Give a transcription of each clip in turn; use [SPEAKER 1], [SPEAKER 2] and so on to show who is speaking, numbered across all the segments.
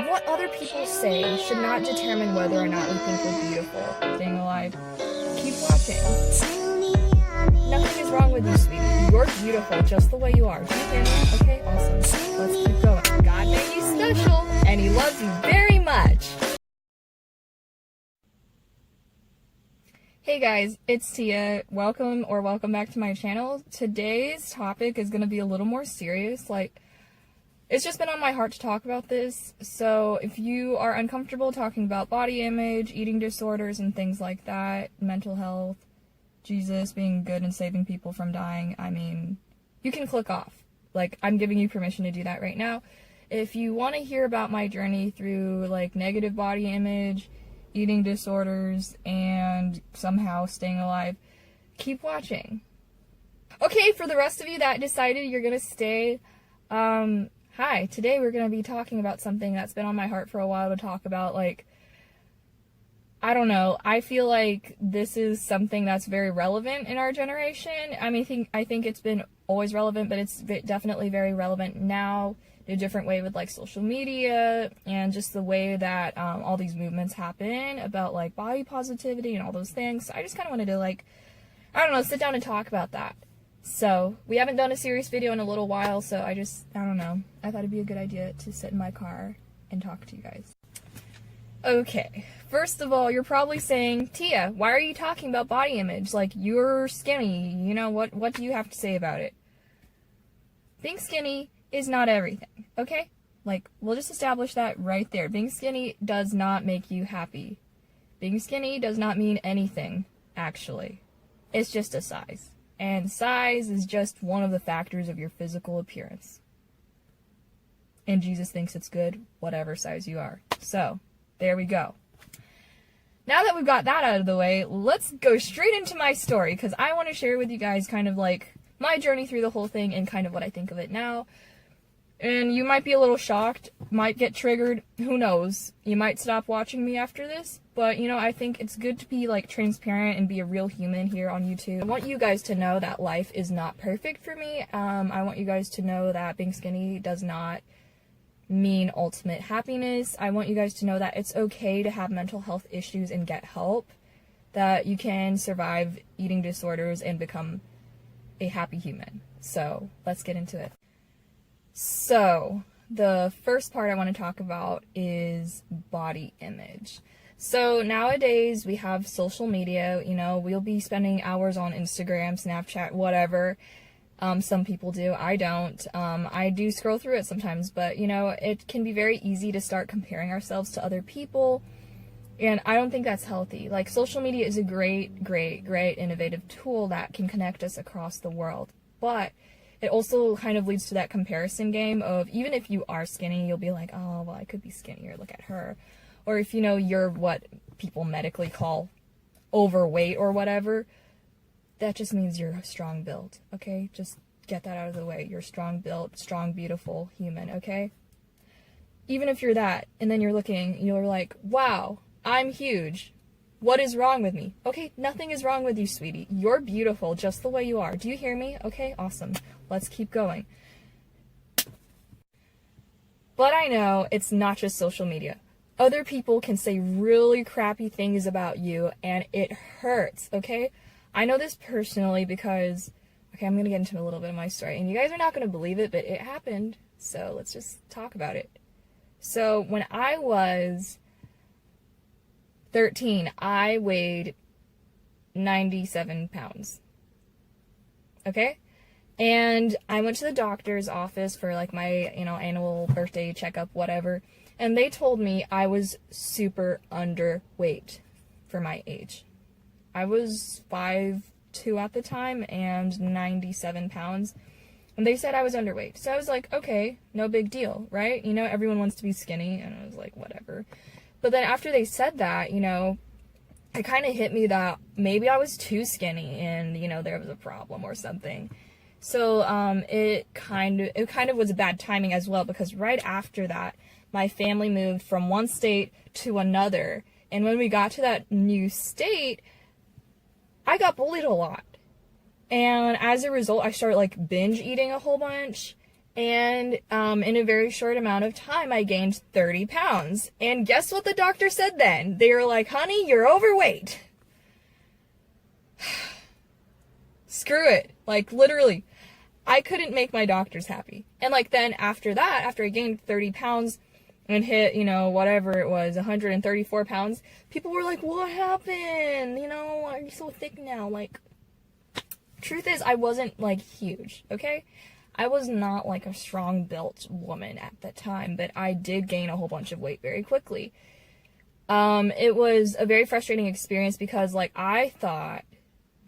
[SPEAKER 1] what other people say should not determine whether or not we think we're beautiful. Staying alive. Keep watching. Nothing is wrong with you, sweetie. You're beautiful just the way you are. Do you hear me? Okay, awesome. Let's keep going. God made you special, and He loves you very much. Hey guys, it's Tia. Welcome back to my channel. Today's topic is going to be a little more serious. It's just been on my heart to talk about this. So if you are uncomfortable talking about body image, eating disorders, and things like that, mental health, Jesus being good and saving people from dying, you can click off. I'm giving you permission to do that right now. If you want to hear about my journey through, negative body image, eating disorders, and somehow staying alive, keep watching. Okay, for the rest of you that decided you're gonna stay, hi, today we're gonna be talking about something that's been on my heart for a while to talk about. I don't know, I feel like this is something that's very relevant in our generation. I think it's been always relevant, but it's definitely very relevant now in a different way with social media and just the way that all these movements happen about body positivity and all those things. So I just kind of wanted to I don't know, sit down and talk about that. So we haven't done a serious video in a little while, so I don't know, I thought it'd be a good idea to sit in my car and talk to you guys. Okay, first of all, you're probably saying, Tia, why are you talking about body image? You're skinny, what do you have to say about it? Being skinny is not everything, okay? We'll just establish that right there. Being skinny does not make you happy. Being skinny does not mean anything, actually. It's just a size. And size is just one of the factors of your physical appearance. And Jesus thinks it's good, whatever size you are. So, there we go. Now that we've got that out of the way, let's go straight into my story, because I want to share with you guys kind of my journey through the whole thing and kind of what I think of it now. And you might be a little shocked, might get triggered, who knows. You might stop watching me after this, but I think it's good to be transparent and be a real human here on YouTube. I want you guys to know that life is not perfect for me. I want you guys to know that being skinny does not mean ultimate happiness. I want you guys to know that it's okay to have mental health issues and get help, that you can survive eating disorders and become a happy human. So let's get into it. So the first part I want to talk about is body image. So nowadays we have social media, we'll be spending hours on Instagram, Snapchat, whatever. Some people do, I don't. I do scroll through it sometimes, but it can be very easy to start comparing ourselves to other people, and I don't think that's healthy. Social media is a great innovative tool that can connect us across the world, but it also kind of leads to that comparison game of, even if you are skinny, you'll be like, oh, well, I could be skinnier, look at her. Or if you're what people medically call overweight or whatever, that just means you're strong built, okay? Just get that out of the way. You're strong built, strong, beautiful human, okay? Even if you're that, and then you're like, wow, I'm huge. What is wrong with me? Okay, nothing is wrong with you, sweetie. You're beautiful just the way you are. Do you hear me? Okay, awesome. Let's keep going. But I know it's not just social media. Other people can say really crappy things about you, and it hurts, okay? I know this personally because, okay, I'm going to get into a little bit of my story, and you guys are not going to believe it, but it happened, so let's just talk about it. So when I was 13, I weighed 97 pounds, okay? And I went to the doctor's office for my, annual birthday checkup, whatever, and they told me I was super underweight for my age. I was 5'2" at the time and 97 pounds, and they said I was underweight. So I was like, okay, no big deal, right? Everyone wants to be skinny, and I was like, whatever. But then after they said that, it kind of hit me that maybe I was too skinny and, there was a problem or something. So it kind of was a bad timing as well, because right after that, my family moved from one state to another. And when we got to that new state, I got bullied a lot. And as a result, I started binge eating a whole bunch. And in a very short amount of time, I gained 30 pounds. And guess what the doctor said then? They were like, honey, you're overweight. Screw it. Like, literally, I couldn't make my doctors happy. And, like, then after that, after I gained 30 pounds and hit, you know, whatever it was, 134 pounds, people were like, what happened? You know, why are you so thick now? Like, truth is, I wasn't, like, huge, okay? I was not, like, a strong-built woman at the time, but I did gain a whole bunch of weight very quickly. It was a very frustrating experience because, like, I thought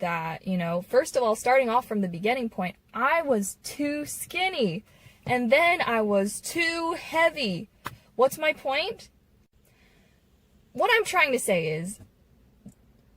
[SPEAKER 1] that, you know, first of all, starting off from the beginning point, I was too skinny, and then I was too heavy. What's my point? What I'm trying to say is,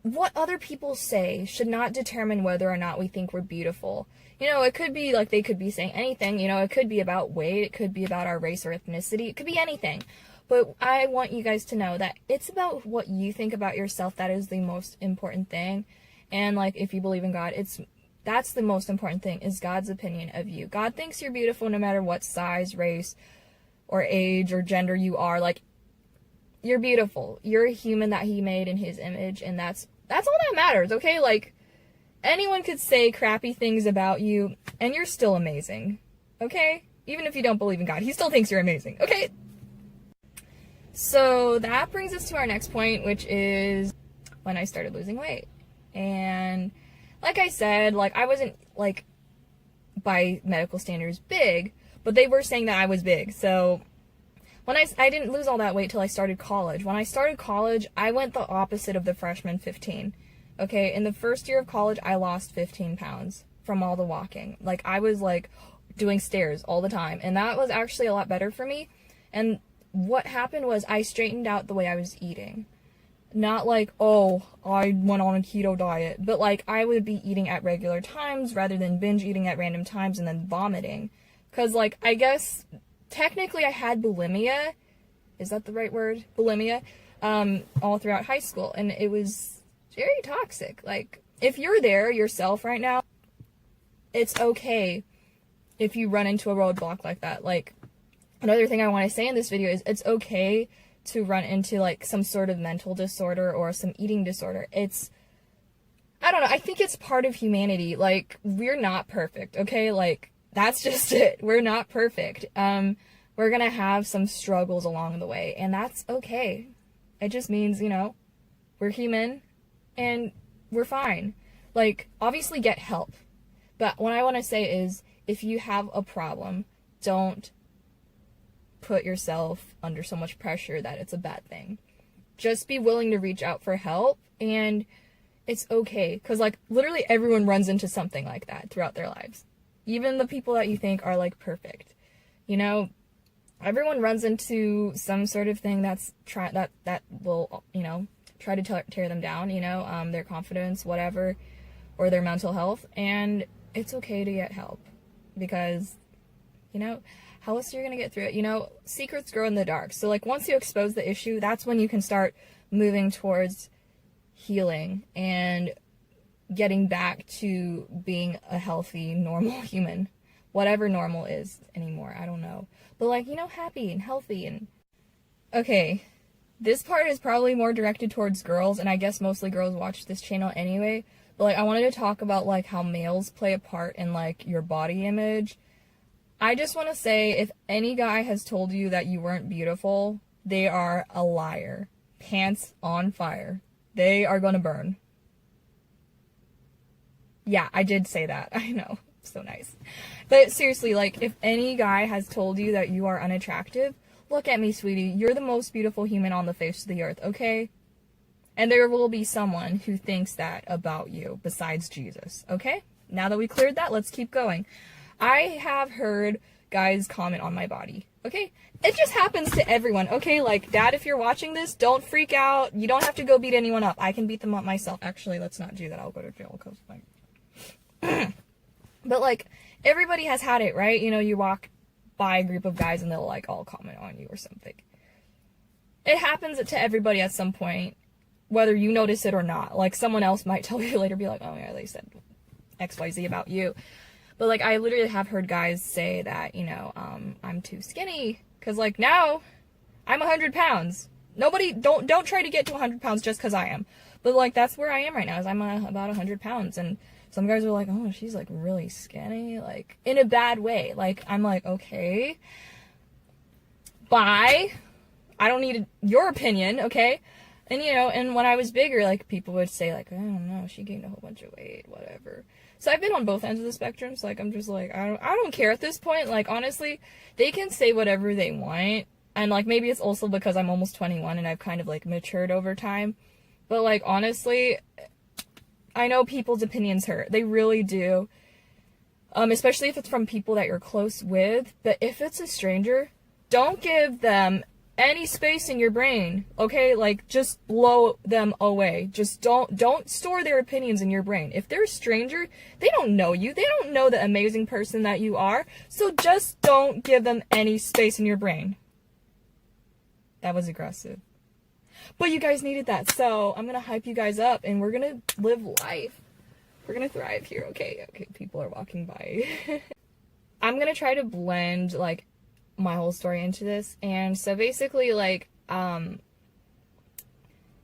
[SPEAKER 1] what other people say should not determine whether or not we think we're beautiful. You know, it could be, like, they could be saying anything, you know, it could be about weight, it could be about our race or ethnicity, it could be anything. But I want you guys to know that it's about what you think about yourself that is the most important thing. And, like, if you believe in God, that's the most important thing, is God's opinion of you. God thinks you're beautiful no matter what size, race, or age, or gender you are. Like, you're beautiful. You're a human that he made in his image, and that's all that matters, okay? Like, anyone could say crappy things about you, and you're still amazing, okay? Even if you don't believe in God, he still thinks you're amazing, okay? So that brings us to our next point, which is when I started losing weight. And like I said, like, I wasn't, like, by medical standards big, but they were saying that I was big. So when I didn't lose all that weight till I started college. When I started college, I went the opposite of the freshman 15. Okay, in the first year of college, I lost 15 pounds from all the walking. Like, I was, like, doing stairs all the time, and that was actually a lot better for me. And what happened was I straightened out the way I was eating. Not like, oh, I went on a keto diet, but, like, I would be eating at regular times rather than binge eating at random times and then vomiting. Because, like, I guess, technically I had bulimia. Is that the right word? Bulimia. All throughout high school, and it was very toxic. Like, if you're there yourself right now, it's okay if you run into a roadblock like that. Like, another thing I want to say in this video is it's okay to run into, like, some sort of mental disorder or some eating disorder. I don't know, I think it's part of humanity. Like, we're not perfect, okay? Like, that's just it. We're not perfect. We're gonna have some struggles along the way, and that's okay. It just means, you know, we're human, and we're fine. Like, obviously get help. But what I want to say is, if you have a problem, don't put yourself under so much pressure that it's a bad thing. Just be willing to reach out for help, and it's okay. Because, like, literally everyone runs into something like that throughout their lives. Even the people that you think are, like, perfect. You know, everyone runs into some sort of thing that will, you know, try to tear them down, you know, their confidence, whatever, or their mental health, and it's okay to get help, because, you know, how else are you gonna get through it? You know, secrets grow in the dark, so, like, once you expose the issue, that's when you can start moving towards healing and getting back to being a healthy, normal human, whatever normal is anymore, I don't know, but, like, you know, happy and healthy. And okay, this part is probably more directed towards girls, and I guess mostly girls watch this channel anyway, but, like, I wanted to talk about, like, how males play a part in, like, your body image. I just want to say, if any guy has told you that you weren't beautiful, they are a liar. Pants on fire. They are gonna burn. Yeah, I did say that. I know. So nice. But seriously, like, if any guy has told you that you are unattractive, look at me, sweetie. You're the most beautiful human on the face of the earth, okay? And there will be someone who thinks that about you besides Jesus, okay? Now that we cleared that, let's keep going. I have heard guys comment on my body, okay? It just happens to everyone, okay? Like, Dad, if you're watching this, don't freak out. You don't have to go beat anyone up. I can beat them up myself. Actually, let's not do that. I'll go to jail because, like... But, like, everybody has had it, right? You know, you walk by a group of guys and they'll, like, all comment on you or something. It happens to everybody at some point, whether you notice it or not. Like, someone else might tell you later, be like, oh, yeah, they said XYZ about you. But, like, I literally have heard guys say that, you know, I'm too skinny. Because, like, now I'm 100 pounds. Nobody, don't try to get to 100 pounds just because I am. But, like, that's where I am right now, is I'm about 100 pounds. And some guys are like, oh, she's, like, really skinny. Like, in a bad way. Like, I'm like, okay. Bye. I don't need your opinion, okay? And, you know, and when I was bigger, like, people would say, like, I don't know, she gained a whole bunch of weight, whatever. So I've been on both ends of the spectrum, so, like, I'm just like, I don't care at this point. Like, honestly, they can say whatever they want. And, like, maybe it's also because I'm almost 21 and I've kind of, like, matured over time. But, like, honestly, I know people's opinions hurt. They really do. Especially if it's from people that you're close with. But if it's a stranger, don't give them any space in your brain, okay? Like, just blow them away. Just don't store their opinions in your brain. If they're a stranger, they don't know you. They don't know the amazing person that you are. So just don't give them any space in your brain. That was aggressive. But you guys needed that, so I'm gonna hype you guys up, and we're gonna live life. We're gonna thrive here, okay? Okay, people are walking by. I'm gonna try to blend, like, my whole story into this. And so basically, like,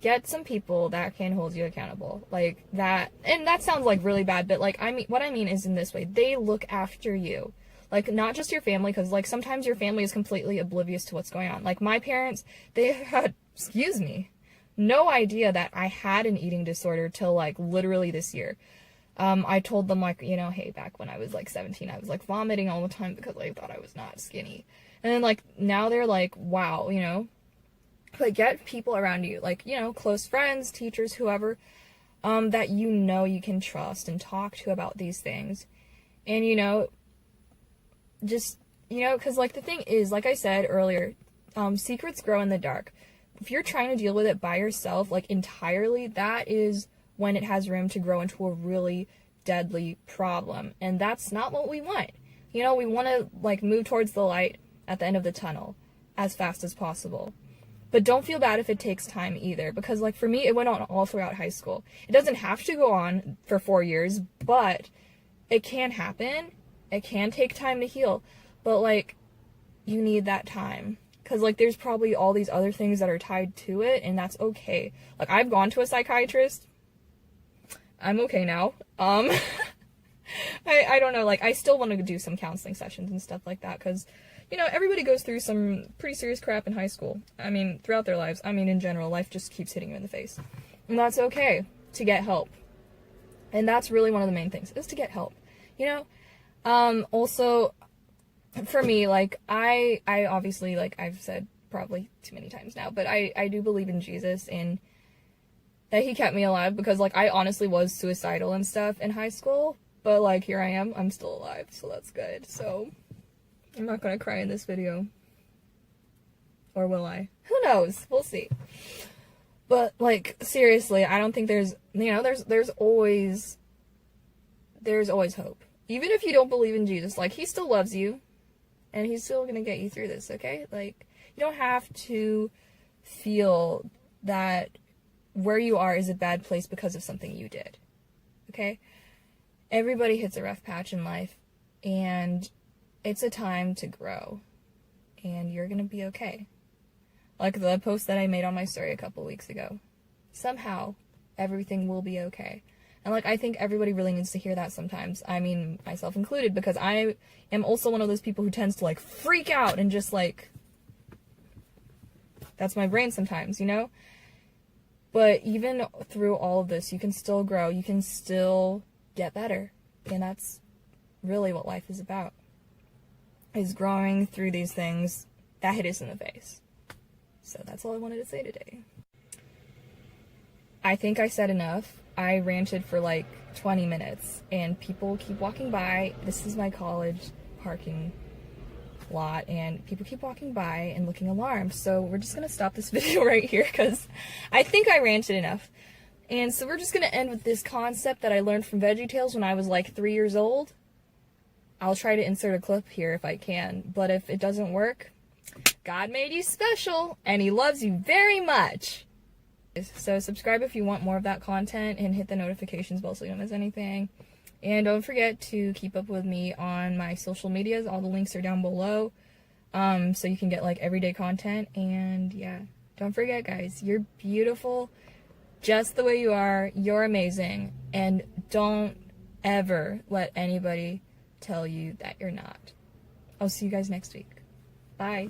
[SPEAKER 1] get some people that can hold you accountable, like that. And that sounds like really bad, but, like, I mean, what I mean is in this way: they look after you, like, not just your family, because, like, sometimes your family is completely oblivious to what's going on. Like, my parents, they had, excuse me, no idea that I had an eating disorder till, like, literally this year. I told them, like, you know, hey, back when I was, like, 17, I was, like, vomiting all the time because I thought I was not skinny. And then, like, now they're like, wow, you know. But get people around you, like, you know, close friends, teachers, whoever, that you know you can trust and talk to about these things. And, you know, just, you know, because, like, the thing is, like I said earlier, secrets grow in the dark. If you're trying to deal with it by yourself, like, entirely, that is when it has room to grow into a really deadly problem. And that's not what we want. You know, we want to, like, move towards the light at the end of the tunnel as fast as possible. But don't feel bad if it takes time either, because, like, for me, it went on all throughout high school. It doesn't have to go on for 4 years, but it can happen. It can take time to heal, but, like, you need that time. Because, like, there's probably all these other things that are tied to it, and that's okay. Like, I've gone to a psychiatrist. I'm okay now. I don't know, like, I still want to do some counseling sessions and stuff like that, because, you know, everybody goes through some pretty serious crap in high school. I mean, throughout their lives. I mean, in general, life just keeps hitting you in the face. And that's okay to get help. And that's really one of the main things, is to get help. You know? Also, for me, like, I obviously, like I've said probably too many times now, but I do believe in Jesus, and that he kept me alive, because, like, I honestly was suicidal and stuff in high school, but, like, here I am, I'm still alive, so that's good. So I'm not gonna cry in this video, or will I? Who knows? We'll see. But, like, seriously, I don't think there's, you know, there's always hope. Even if you don't believe in Jesus, like, he still loves you, and he's still gonna get you through this, okay? Like, you don't have to feel that where you are is a bad place because of something you did, okay? Everybody hits a rough patch in life, and it's a time to grow, and you're gonna be okay. Like the post that I made on my story a couple weeks ago. Somehow, everything will be okay. And, like, I think everybody really needs to hear that sometimes. I mean, myself included, because I am also one of those people who tends to, like, freak out and just, like, that's my brain sometimes, you know? But even through all of this, you can still grow. You can still get better. And that's really what life is about. Is growing through these things that hit us in the face. So that's all I wanted to say today. I think I said enough. I ranted for like 20 minutes, and people keep walking by. This is my college parking lot, and people keep walking by and looking alarmed. So we're just gonna stop this video right here, because I think I ranted enough. And so we're just gonna end with this concept that I learned from VeggieTales when I was like 3 years old. I'll try to insert a clip here if I can, but if it doesn't work, God made you special, and he loves you very much. So subscribe if you want more of that content, and hit the notifications bell so you don't miss anything. And don't forget to keep up with me on my social medias. All the links are down below. So you can get like everyday content. And yeah, don't forget, guys, you're beautiful just the way you are. You're amazing. And don't ever let anybody tell you that you're not. I'll see you guys next week. Bye.